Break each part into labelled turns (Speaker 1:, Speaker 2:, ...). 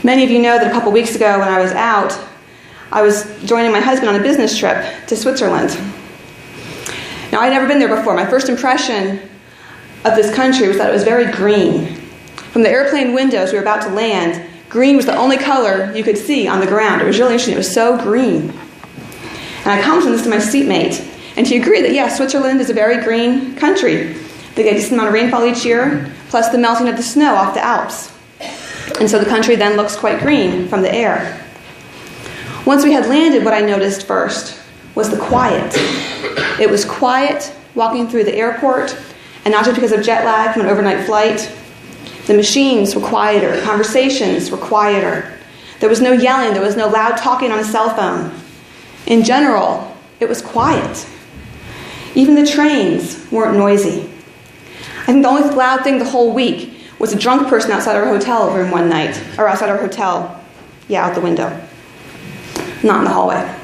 Speaker 1: Many of you know that a couple weeks ago when I was out, I was joining my husband on a business trip to Switzerland. Now, I'd never been there before. My first impression of this country was that it was very green. From the airplane windows we were about to land, green was the only color you could see on the ground. It was really interesting. It was so green. And I commented this to my seatmate, and he agreed that, yes, Switzerland is a very green country. They get a decent amount of rainfall each year, plus the melting of the snow off the Alps. And so the country then looks quite green from the air. Once we had landed, what I noticed first was the quiet. It was quiet walking through the airport, and not just because of jet lag from an overnight flight. The machines were quieter. Conversations were quieter. There was no yelling. There was no loud talking on a cell phone. In general, it was quiet. Even the trains weren't noisy. I think the only loud thing the whole week was a drunk person outside our hotel room one night, or outside our hotel, out the window, not in the hallway.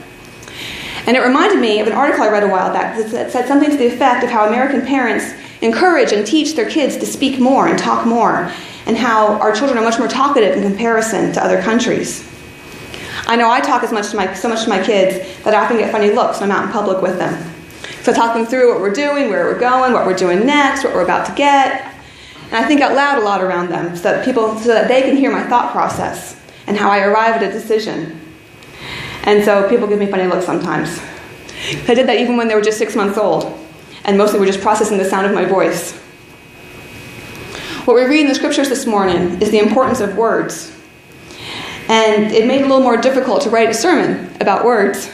Speaker 1: And it reminded me of an article I read a while back that said something to the effect of how American parents encourage and teach their kids to speak more and talk more, and how our children are much more talkative in comparison to other countries. I know I talk so much to my kids that I often get funny looks when I'm out in public with them. So I talk them through what we're doing, where we're going, what we're doing next, what we're about to get. And I think out loud a lot around them so that they can hear my thought process and how I arrive at a decision. And so people give me funny looks sometimes. I did that even when they were just 6 months old, and mostly were just processing the sound of my voice. What we read in the scriptures this morning is the importance of words. And it made it a little more difficult to write a sermon about words.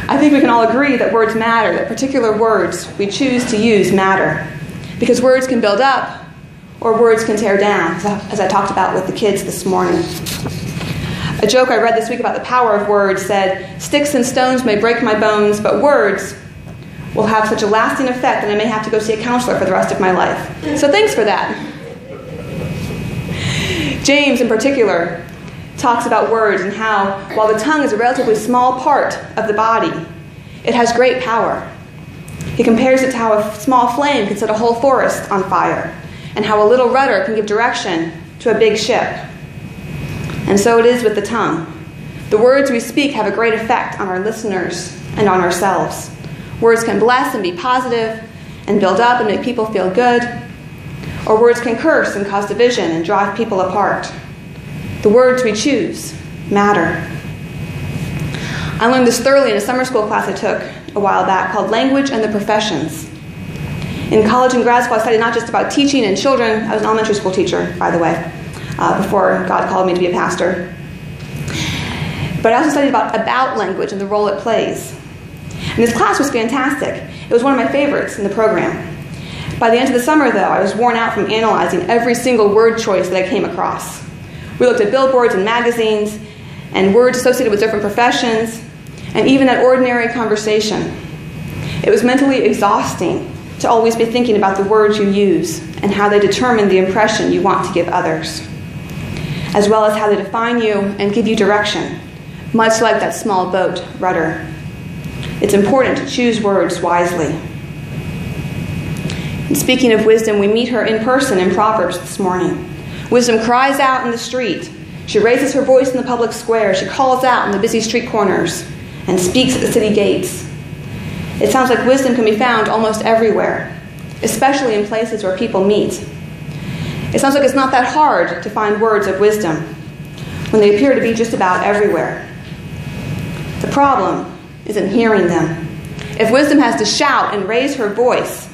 Speaker 1: I think we can all agree that words matter, that particular words we choose to use matter. Because words can build up, or words can tear down, as I talked about with the kids this morning. A joke I read this week about the power of words said, "Sticks and stones may break my bones, but words will have such a lasting effect that I may have to go see a counselor for the rest of my life." So thanks for that. James, in particular, talks about words and how, while the tongue is a relatively small part of the body, it has great power. He compares it to how a small flame can set a whole forest on fire, and how a little rudder can give direction to a big ship. And so it is with the tongue. The words we speak have a great effect on our listeners and on ourselves. Words can bless and be positive and build up and make people feel good, or words can curse and cause division and drive people apart. The words we choose matter. I learned this thoroughly in a summer school class I took a while back called Language and the Professions. In college and grad school, I studied not just about teaching and children. I was an elementary school teacher, by the way, before God called me to be a pastor. But I also studied about language and the role it plays. And this class was fantastic. It was one of my favorites in the program. By the end of the summer, though, I was worn out from analyzing every single word choice that I came across. We looked at billboards and magazines and words associated with different professions, and even that ordinary conversation. It was mentally exhausting to always be thinking about the words you use and how they determine the impression you want to give others, as well as how they define you and give you direction, much like that small boat rudder. It's important to choose words wisely. And speaking of wisdom, we meet her in person in Proverbs this morning. Wisdom cries out in the street. She raises her voice in the public square. She calls out in the busy street corners and speaks at the city gates. It sounds like wisdom can be found almost everywhere, especially in places where people meet. It sounds like it's not that hard to find words of wisdom when they appear to be just about everywhere. The problem is in hearing them. If wisdom has to shout and raise her voice,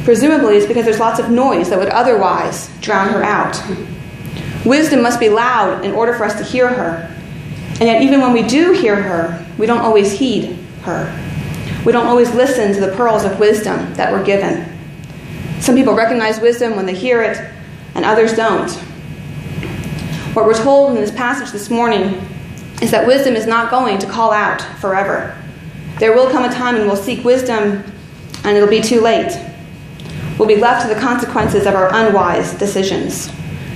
Speaker 1: presumably it's because there's lots of noise that would otherwise drown her out. Wisdom must be loud in order for us to hear her. And yet even when we do hear her, we don't always heed her. We don't always listen to the pearls of wisdom that we're given. Some people recognize wisdom when they hear it, and others don't. What we're told in this passage this morning is that wisdom is not going to call out forever. There will come a time when we'll seek wisdom, and it'll be too late. We'll be left to the consequences of our unwise decisions,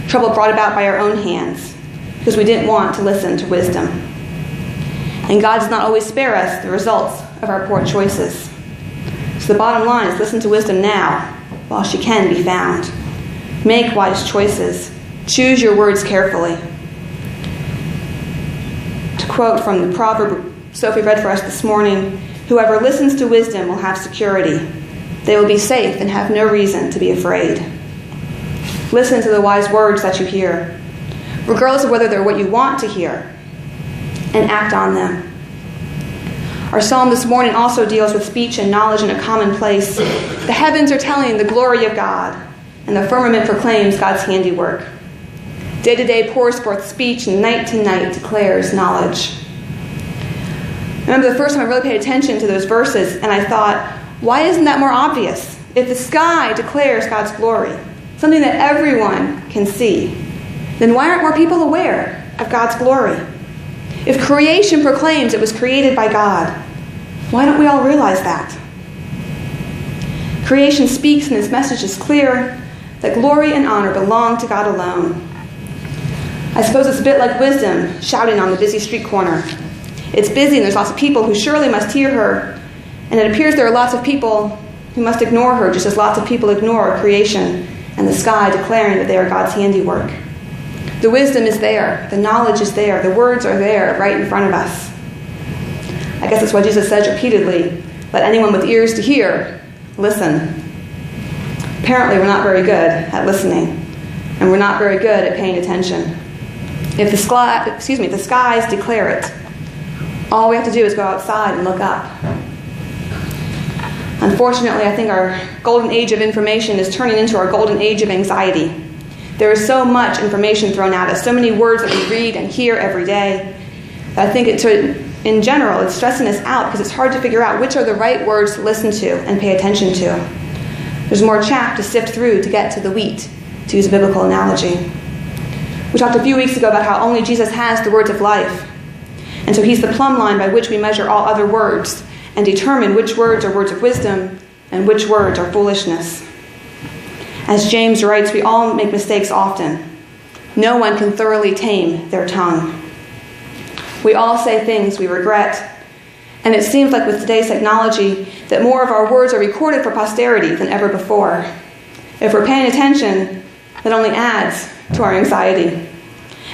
Speaker 1: trouble brought about by our own hands, because we didn't want to listen to wisdom. And God does not always spare us the results of our poor choices. So the bottom line is listen to wisdom now, while she can be found. Make wise choices. Choose your words carefully. quote from the proverb Sophie read for us this morning, "Whoever listens to wisdom will have security. They will be safe and have no reason to be afraid." Listen to the wise words that you hear, regardless of whether they're what you want to hear, and act on them. Our psalm this morning also deals with speech and knowledge in a common place. The heavens are telling the glory of God, and the firmament proclaims God's handiwork. Day to day pours forth speech, and night to night declares knowledge. I remember the first time I really paid attention to those verses, and I thought, why isn't that more obvious? If the sky declares God's glory, something that everyone can see, then why aren't more people aware of God's glory? If creation proclaims it was created by God, why don't we all realize that? Creation speaks, and its message is clear, that glory and honor belong to God alone. I suppose it's a bit like wisdom shouting on the busy street corner. It's busy and there's lots of people who surely must hear her, and it appears there are lots of people who must ignore her, just as lots of people ignore creation and the sky declaring that they are God's handiwork. The wisdom is there, the knowledge is there, the words are there right in front of us. I guess that's why Jesus says repeatedly, "Let anyone with ears to hear listen." Apparently we're not very good at listening, and we're not very good at paying attention. If the skies declare it, all we have to do is go outside and look up. Unfortunately, I think our golden age of information is turning into our golden age of anxiety. There is so much information thrown at us, so many words that we read and hear every day, that I think in general it's stressing us out because it's hard to figure out which are the right words to listen to and pay attention to. There's more chaff to sift through to get to the wheat, to use a biblical analogy. We talked a few weeks ago about how only Jesus has the words of life. And so he's the plumb line by which we measure all other words and determine which words are words of wisdom and which words are foolishness. As James writes, we all make mistakes often. No one can thoroughly tame their tongue. We all say things we regret. And it seems like with today's technology that more of our words are recorded for posterity than ever before. If we're paying attention, that only adds to our anxiety.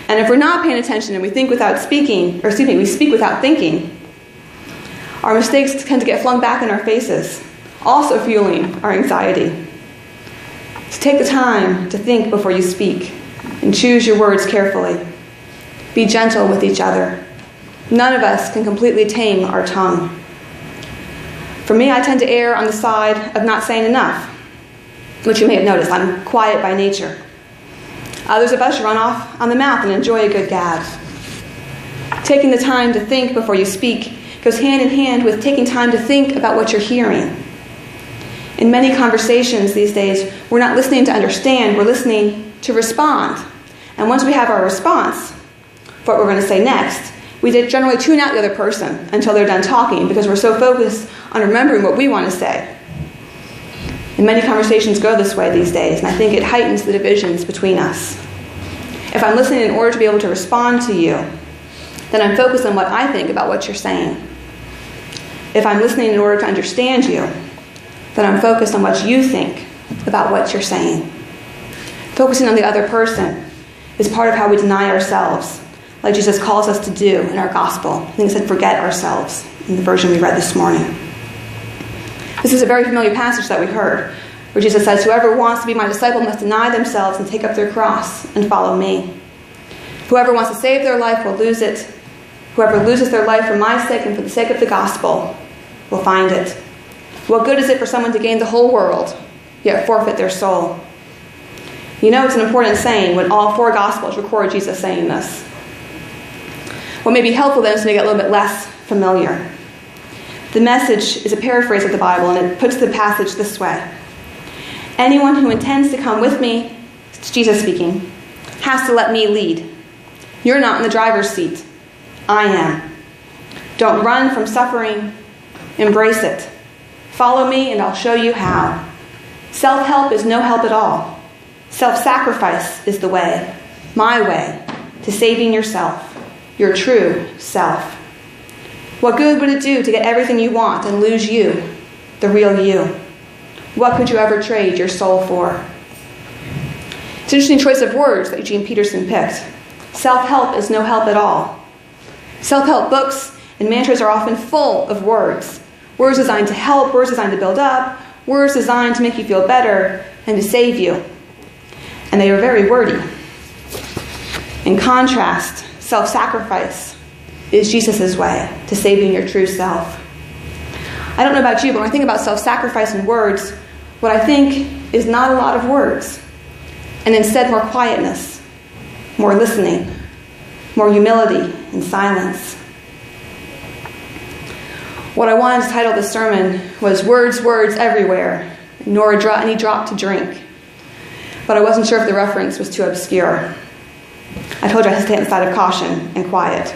Speaker 1: And if we're not paying attention and we speak without thinking, our mistakes tend to get flung back in our faces, also fueling our anxiety. So take the time to think before you speak and choose your words carefully. Be gentle with each other. None of us can completely tame our tongue. For me, I tend to err on the side of not saying enough, which you may have noticed. I'm quiet by nature. Others of us run off on the mouth and enjoy a good gab. Taking the time to think before you speak goes hand in hand with taking time to think about what you're hearing. In many conversations these days, we're not listening to understand, we're listening to respond. And once we have our response for what we're going to say next, we generally tune out the other person until they're done talking because we're so focused on remembering what we want to say. And many conversations go this way these days, and I think it heightens the divisions between us. If I'm listening in order to be able to respond to you, then I'm focused on what I think about what you're saying. If I'm listening in order to understand you, then I'm focused on what you think about what you're saying. Focusing on the other person is part of how we deny ourselves, like Jesus calls us to do in our gospel. I think it said forget ourselves in the version we read this morning. This is a very familiar passage that we heard, where Jesus says, "Whoever wants to be my disciple must deny themselves and take up their cross and follow me. Whoever wants to save their life will lose it. Whoever loses their life for my sake and for the sake of the gospel will find it. What good is it for someone to gain the whole world, yet forfeit their soul?" You know it's an important saying when all four Gospels record Jesus saying this. What may be helpful then is to make it a little bit less familiar. The Message is a paraphrase of the Bible, and it puts the passage this way. Anyone who intends to come with me, it's Jesus speaking, has to let me lead. You're not in the driver's seat. I am. Don't run from suffering. Embrace it. Follow me and I'll show you how. Self-help is no help at all. Self-sacrifice is the way, my way, to saving yourself, your true self. What good would it do to get everything you want and lose you, the real you? What could you ever trade your soul for? It's an interesting choice of words that Eugene Peterson picked. Self-help is no help at all. Self-help books and mantras are often full of words. Words designed to help, words designed to build up, words designed to make you feel better and to save you. And they are very wordy. In contrast, self-sacrifice is Jesus' way to saving your true self. I don't know about you, but when I think about self-sacrifice and words, what I think is not a lot of words, and instead more quietness, more listening, more humility and silence. What I wanted to title this sermon was Words, Words Everywhere, nor any drop to drink. But I wasn't sure if the reference was too obscure. I told you I had to stay on the side of caution and quiet.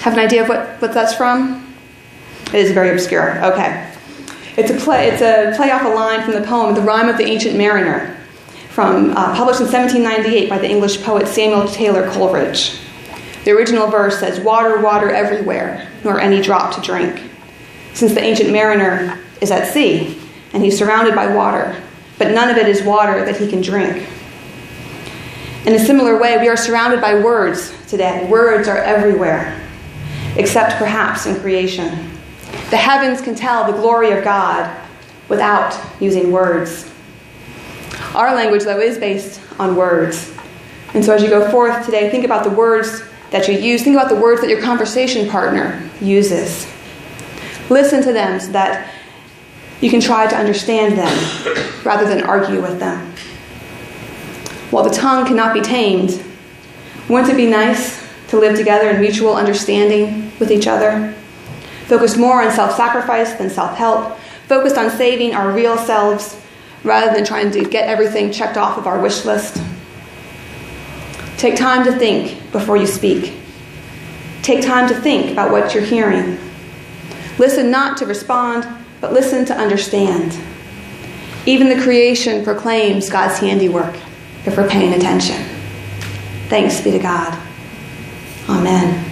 Speaker 1: Have an idea of what that's from? It is very obscure. Okay. It's a play off a line from the poem The Rime of the Ancient Mariner, published in 1798 by the English poet Samuel Taylor Coleridge. The original verse says, "Water, water everywhere, nor any drop to drink." Since the ancient mariner is at sea, and he's surrounded by water, but none of it is water that he can drink. In a similar way, we are surrounded by words today. Words are everywhere, except perhaps in creation. The heavens can tell the glory of God without using words. Our language, though, is based on words. And so as you go forth today, think about the words that you use. Think about the words that your conversation partner uses. Listen to them so that you can try to understand them rather than argue with them. While the tongue cannot be tamed, wouldn't it be nice to live together in mutual understanding with each other? Focused more on self-sacrifice than self-help. Focused on saving our real selves rather than trying to get everything checked off of our wish list. Take time to think before you speak. Take time to think about what you're hearing. Listen not to respond, but listen to understand. Even the creation proclaims God's handiwork if we're paying attention. Thanks be to God. Amen.